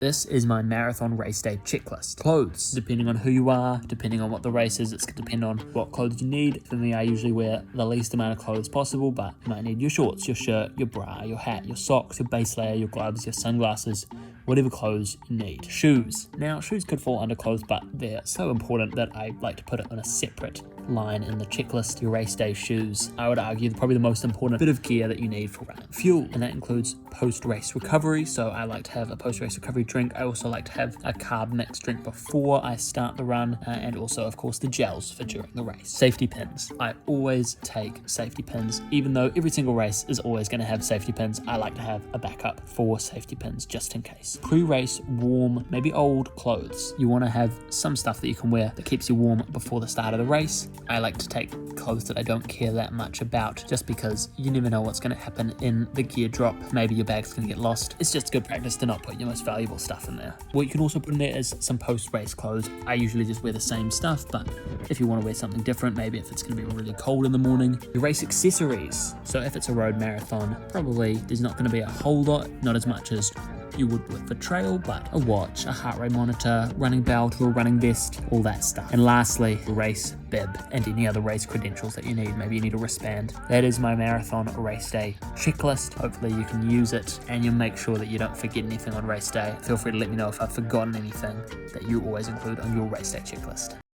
This is my marathon race day checklist. Clothes, depending on who you are, depending on what the race is, it's going to depend on what clothes you need. For me, I usually wear the least amount of clothes possible, but you might need your shorts, your shirt, your bra, your hat, your socks, your base layer, your gloves, your sunglasses, whatever clothes you need. Shoes. Now, shoes could fall under clothes, but they're so important that I like to put it on a separate line in the checklist. Your race day shoes, I would argue, probably the most important bit of gear that you need for running. Fuel, and that includes post-race recovery, so I like to have a post-race recovery drink. I also like to have a carb mix drink before I start the run, and also, of course, the gels for during the race. Safety pins. I always take safety pins. Even though every single race is always going to have safety pins, I like to have a backup for safety pins just in case. Pre-race warm, maybe old clothes. You want to have some stuff that you can wear that keeps you warm before the start of the race. I like to take clothes that I don't care that much about, just because you never know what's going to happen in the gear drop. Maybe your bag's going to get lost. It's just good practice to not put your most valuable stuff in there. What you can also put in there is some post-race clothes. I usually just wear the same stuff, but if you want to wear something different, maybe if it's going to be really cold in the morning. Your race accessories. So if it's a road marathon, probably there's not going to be a whole lot, not as much as you would with the trail, but a watch, a heart rate monitor, running belt or running vest, all that stuff. And lastly, race bib and any other race credentials that you need. Maybe you need a wristband. That is my marathon race day checklist. Hopefully you can use it and you'll make sure that you don't forget anything on race day. Feel free to let me know if I've forgotten anything that you always include on your race day checklist.